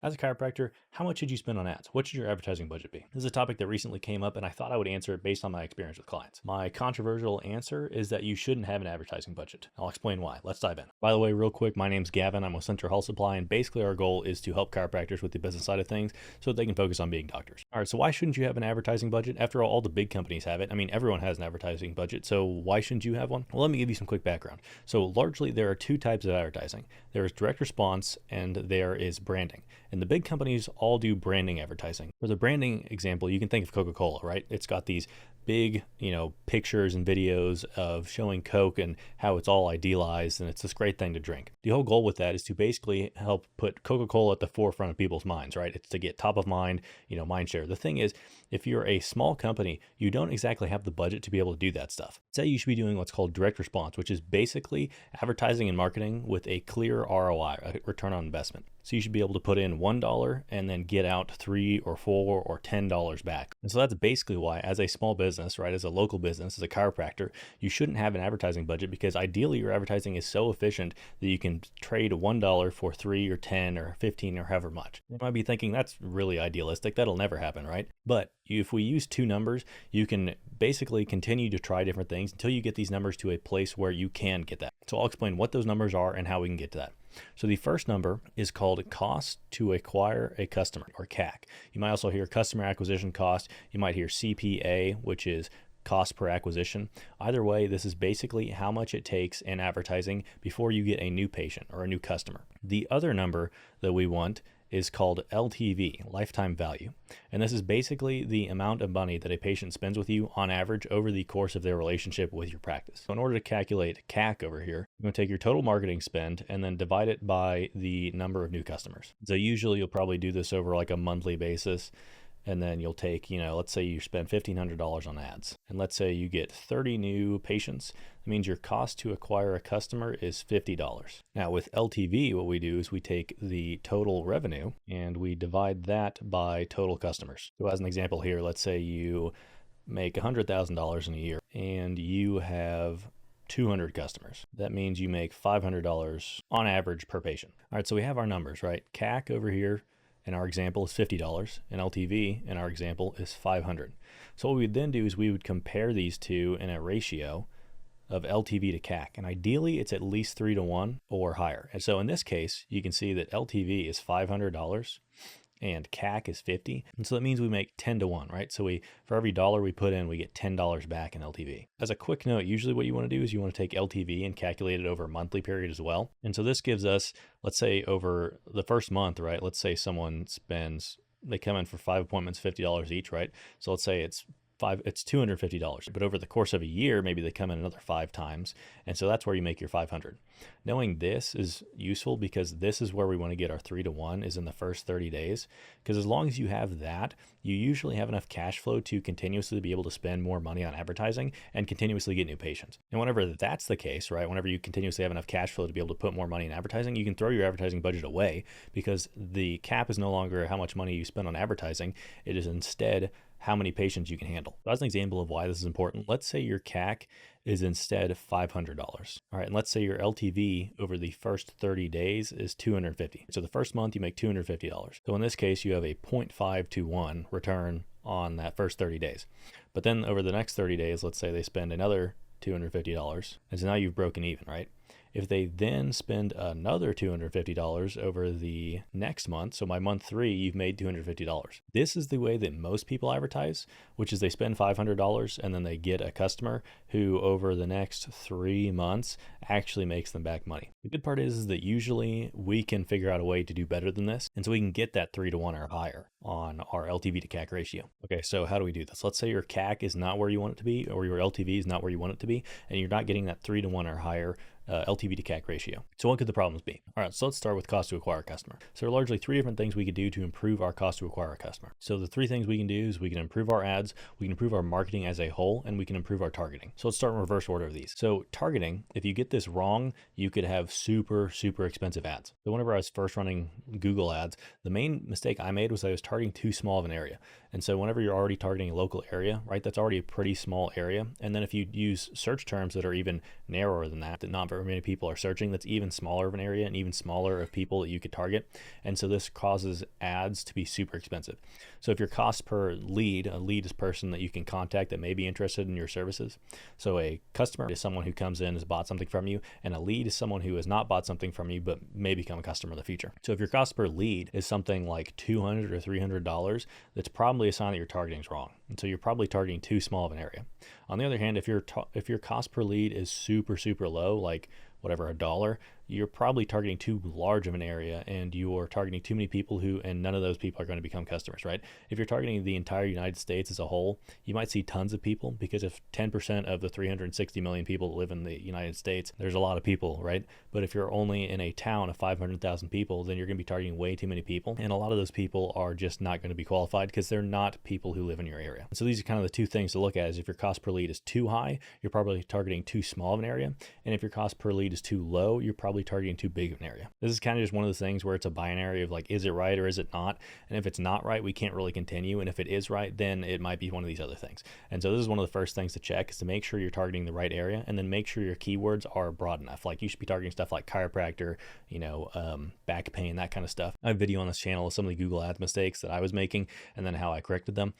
As a chiropractor, how much should you spend on ads? What should your advertising budget be? This is a topic that recently came up, and I thought I would answer it based on my experience with clients. My controversial answer is that you shouldn't have an advertising budget. I'll explain why. Let's dive in. By the way, real quick, my name's Gavin. I'm with Central Health Supply, and basically our goal is to help chiropractors with the business side of things so that they can focus on being doctors. All right, so why shouldn't you have an advertising budget? After all the big companies have it. I mean, everyone has an advertising budget, so why shouldn't you have one? Well, let me give you some quick background. So largely, there are two types of advertising. There is direct response, and there is branding. And the big companies all do branding advertising. For the branding example, you can think of Coca-Cola, right? It's got these big, pictures and videos of showing Coke and how it's all idealized and it's this great thing to drink. The whole goal with that is to basically help put Coca-Cola at the forefront of people's minds, right? It's to get top of mind, mind share. The thing is, if you're a small company, you don't exactly have the budget to be able to do that stuff. Say you should be doing what's called direct response, which is basically advertising and marketing with a clear ROI, a return on investment. So you should be able to put in $1 and then get out $3 or $4 or $10 back. And so that's basically why, as a small business, right, as a local business, as a chiropractor, you shouldn't have an advertising budget, because ideally your advertising is so efficient that you can trade $1 for 3 or 10 or 15 or however much. You might be thinking that's really idealistic. That'll never happen, right? But if we use two numbers, you can basically continue to try different things until you get these numbers to a place where you can get that. So I'll explain what those numbers are and how we can get to that. So the first number is called cost to acquire a customer, or CAC. You might also hear customer acquisition cost. You might hear CPA, which is cost per acquisition. Either way, this is basically how much it takes in advertising before you get a new patient or a new customer. The other number that we want is called LTV, lifetime value. And this is basically the amount of money that a patient spends with you on average over the course of their relationship with your practice. So in order to calculate CAC over here, you're going to take your total marketing spend and then divide it by the number of new customers. So usually you'll probably do this over like a monthly basis. And then you'll take, let's say you spend $1,500 on ads. And let's say you get 30 new patients. That means your cost to acquire a customer is $50. Now with LTV, what we do is we take the total revenue and we divide that by total customers. So as an example here, let's say you make $100,000 in a year and you have 200 customers. That means you make $500 on average per patient. All right, so we have our numbers, right? CAC over here in our example is $50, and LTV in our example is $500. So what we would then do is we would compare these two in a ratio of LTV to CAC, and ideally it's at least 3 to 1 or higher. And so in this case, you can see that LTV is $500 and CAC is 50. And so that means we make 10 to 1, right? So for every dollar we put in, we get $10 back in LTV. As a quick note, usually what you want to do is you want to take LTV and calculate it over a monthly period as well. And so this gives us, let's say over the first month, right? Let's say they come in for 5 appointments, $50 each, right? So let's say it's $250, but over the course of a year, maybe they come in another 5 times. And so that's where you make your 500. Knowing this is useful because this is where we want to get our 3 to 1 is in the first 30 days. Because as long as you have that, you usually have enough cash flow to continuously be able to spend more money on advertising and continuously get new patients. And whenever that's the case, right, whenever you continuously have enough cash flow to be able to put more money in advertising, you can throw your advertising budget away, because the cap is no longer how much money you spend on advertising. It is instead how many patients you can handle. So as an example of why this is important, let's say your CAC is instead $500. All right, and let's say your LTV over the first 30 days is $250. So the first month you make $250. So in this case, you have a 0.5 to 1 return on that first 30 days. But then over the next 30 days, let's say they spend another $250. And so now you've broken even, right? If they then spend another $250 over the next month, so by month 3, you've made $250. This is the way that most people advertise, which is they spend $500 and then they get a customer who over the next 3 months actually makes them back money. The good part is that usually we can figure out a way to do better than this. And so we can get that 3 to 1 or higher on our LTV to CAC ratio. Okay, so how do we do this? Let's say your CAC is not where you want it to be, or your LTV is not where you want it to be, and you're not getting that 3 to 1 or higher LTV to CAC ratio. So what could the problems be? All right, so let's start with cost to acquire a customer. So there are largely 3 different things we could do to improve our cost to acquire a customer. So the 3 things we can do is we can improve our ads, we can improve our marketing as a whole, and we can improve our targeting. So let's start in reverse order of these. So targeting, if you get this wrong, you could have super, super expensive ads. So whenever I was first running Google ads, the main mistake I made was I was targeting too small of an area. And so whenever you're already targeting a local area, right, that's already a pretty small area. And then if you use search terms that are even narrower than that not very many people are searching, that's even smaller of an area and even smaller of people that you could target. And so this causes ads to be super expensive. So if your cost per lead, a lead is a person that you can contact that may be interested in your services. So a customer is someone who comes in, has bought something from you, and a lead is someone who has not bought something from you, but may become a customer in the future. So if your cost per lead is something like $200 or $300, that's probably a sign that your targeting is wrong. And so you're probably targeting too small of an area. On the other hand, if your cost per lead is super low, like whatever, $1, you're probably targeting too large of an area, and you're targeting too many people and none of those people are going to become customers, right? If you're targeting the entire United States as a whole, you might see tons of people, because if 10% of the 360 million people that live in the United States, there's a lot of people, right? But if you're only in a town of 500,000 people, then you're going to be targeting way too many people. And a lot of those people are just not going to be qualified because they're not people who live in your area. And so these are kind of the two things to look at: is if your cost per lead is too high, you're probably targeting too small of an area. And if your cost per lead is too low, you're probably targeting too big of an area. This is kind of just one of those things where it's a binary of like, is it right or is it not? And if it's not right, we can't really continue. And if it is right, then it might be one of these other things. And so this is one of the first things to check, is to make sure you're targeting the right area, and then make sure your keywords are broad enough. Like you should be targeting stuff like chiropractor, back pain, that kind of stuff. I have a video on this channel of some of the Google Ads mistakes that I was making and then how I corrected them.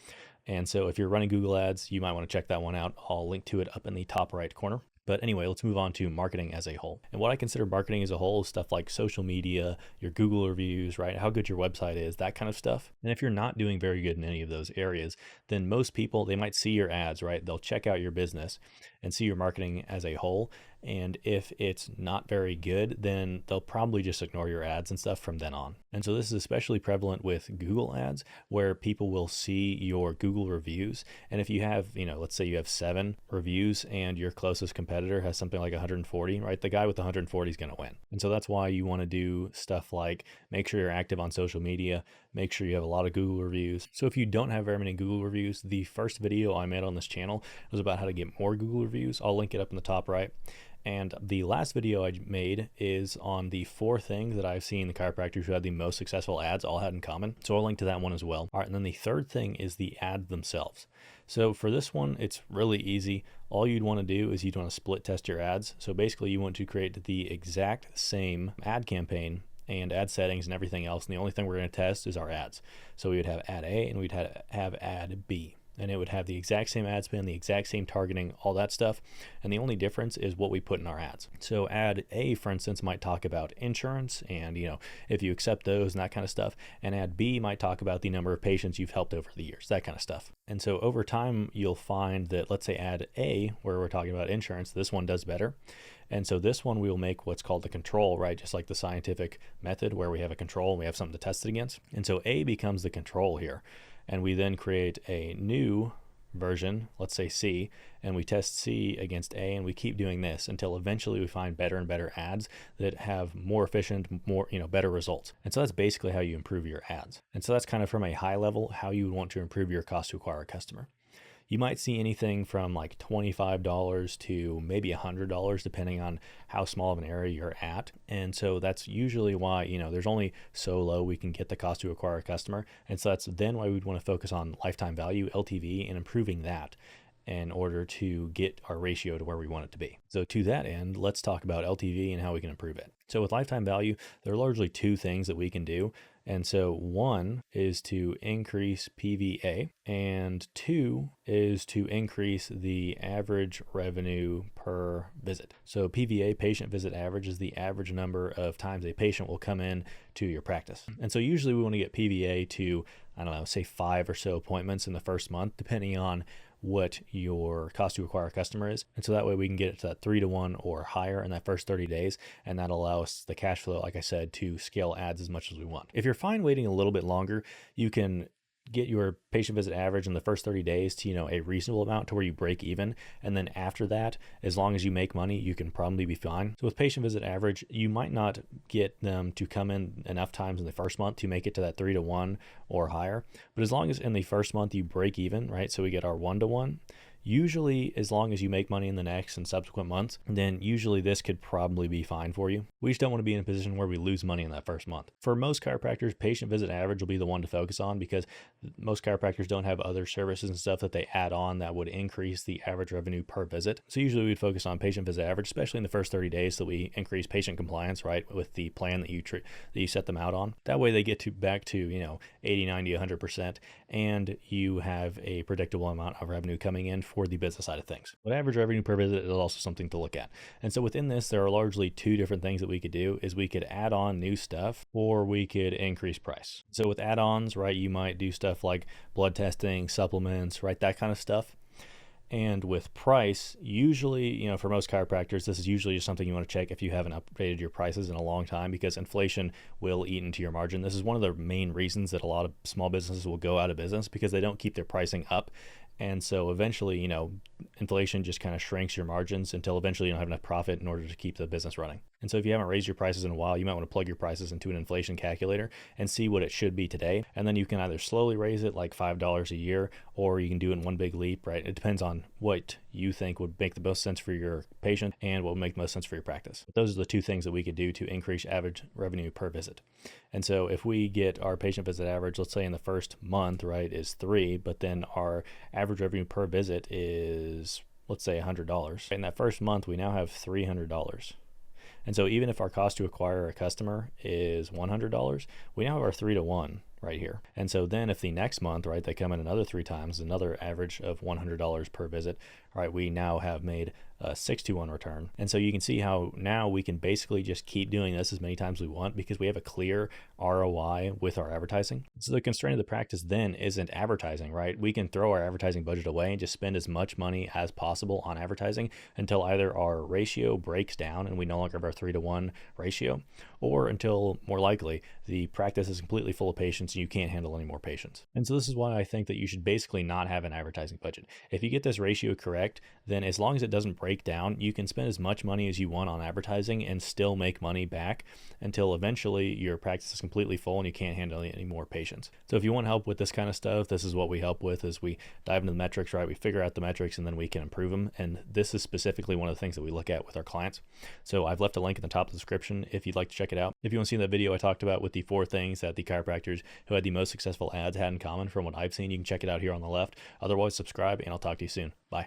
And so if you're running Google Ads, you might want to check that one out. I'll link to it up in the top right corner. But anyway, let's move on to marketing as a whole. And what I consider marketing as a whole is stuff like social media, your Google reviews, right? How good your website is, that kind of stuff. And if you're not doing very good in any of those areas, then most people, they might see your ads, right? They'll check out your business and see your marketing as a whole. And if it's not very good, then they'll probably just ignore your ads and stuff from then on. And so this is especially prevalent with Google ads, where people will see your Google reviews. And if you have, let's say you have 7 reviews and your closest competitor has something like 140, right? The guy with 140 is going to win. And so that's why you want to do stuff like make sure you're active on social media, make sure you have a lot of Google reviews. So if you don't have very many Google reviews, the first video I made on this channel was about how to get more Google reviews. I'll link it up in the top right. And the last video I made is on the 4 things that I've seen the chiropractors who had the most successful ads all had in common. So I'll link to that one as well. All right, and then the third thing is the ads themselves. So for this one, it's really easy. All you'd want to do is you'd want to split test your ads. So basically you want to create the exact same ad campaign and ad settings and everything else. And the only thing we're going to test is our ads. So we would have ad A and we'd have ad B. And it would have the exact same ad spend, the exact same targeting, all that stuff. And the only difference is what we put in our ads. So ad A, for instance, might talk about insurance and, if you accept those and that kind of stuff. And ad B might talk about the number of patients you've helped over the years, that kind of stuff. And so over time, you'll find that, let's say ad A, where we're talking about insurance, this one does better. And so this one we'll make what's called the control, right? Just like the scientific method where we have a control and we have something to test it against. And so A becomes the control here. And we then create a new version, let's say C, and we test C against A, and we keep doing this until eventually we find better and better ads that have more efficient, better results. And so that's basically how you improve your ads. And so that's kind of from a high level, how you would want to improve your cost to acquire a customer. You might see anything from like $25 to maybe $100, depending on how small of an area you're at. And so that's usually why, there's only so low we can get the cost to acquire a customer. And so that's then why we'd want to focus on lifetime value, LTV, and improving that in order to get our ratio to where we want it to be. So to that end, let's talk about LTV and how we can improve it. So with lifetime value, there are largely 2 things that we can do. And so 1 is to increase PVA, and 2 is to increase the average revenue per visit. So PVA, patient visit average, is the average number of times a patient will come in to your practice. And so usually we want to get PVA to, say 5 or so appointments in the first month, depending on what your cost to acquire a customer is. And so that way we can get it to that 3-to-1 or higher in that first 30 days. And that'll allow us the cash flow, like I said, to scale ads as much as we want. If you're fine waiting a little bit longer, you can get your patient visit average in the first 30 days to, a reasonable amount to where you break even. And then after that, as long as you make money, you can probably be fine. So with patient visit average, you might not get them to come in enough times in the first month to make it to that 3-to-1 or higher. But as long as in the first month you break even, right? So we get our 1-to-1, Usually, as long as you make money in the next and subsequent months, then usually this could probably be fine for you. We just don't want to be in a position where we lose money in that first month. For most chiropractors, patient visit average will be the one to focus on because most chiropractors don't have other services and stuff that they add on that would increase the average revenue per visit. So usually we'd focus on patient visit average, especially in the first 30 days, so we increase patient compliance, right, with the plan that you set them out on. That way they get back to 80, 90, 100%, and you have a predictable amount of revenue coming in for the business side of things. But average revenue per visit is also something to look at. And so within this, there are largely two different things that we could do. Is we could add on new stuff, or we could increase price. So with add-ons, right, you might do stuff like blood testing, supplements, right, that kind of stuff. And with price, usually, for most chiropractors, this is usually just something you want to check if you haven't updated your prices in a long time, because inflation will eat into your margin. This is one of the main reasons that a lot of small businesses will go out of business, because they don't keep their pricing up. And so eventually, inflation just kind of shrinks your margins until eventually you don't have enough profit in order to keep the business running. And so if you haven't raised your prices in a while, you might want to plug your prices into an inflation calculator and see what it should be today. And then you can either slowly raise it like $5 a year, or you can do it in one big leap, right? It depends on what you think would make the most sense for your patient and what would make the most sense for your practice. But those are the two things that we could do to increase average revenue per visit. And so if we get our patient visit average, let's say in the first month, right, is 3, but then our average revenue per visit is, let's say, $100. In that first month, we now have $300. And so even if our cost to acquire a customer is $100, we now have our 3-to-1 right here. And so then if the next month, right, they come in another 3 times, another average of $100 per visit, all right, we now have made a 6-to-1 return. And so you can see how now we can basically just keep doing this as many times as we want, because we have a clear ROI with our advertising. So the constraint of the practice then isn't advertising, right? We can throw our advertising budget away and just spend as much money as possible on advertising until either our ratio breaks down and we no longer have our 3-to-1 ratio, or until, more likely, the practice is completely full of patients and you can't handle any more patients. And so this is why I think that you should basically not have an advertising budget. If you get this ratio correct, then as long as it doesn't break down, you can spend as much money as you want on advertising and still make money back until eventually your practice is completely full and you can't handle any more patients. So if you want help with this kind of stuff, this is what we help with. Is we dive into the metrics, right? We figure out the metrics and then we can improve them. And this is specifically one of the things that we look at with our clients. So I've left a link in the top of the description if you'd like to check it out. If you want to see that video I talked about with the 4 things that the chiropractors who had the most successful ads had in common from what I've seen, you can check it out here on the left. Otherwise, subscribe and I'll talk to you soon. Bye.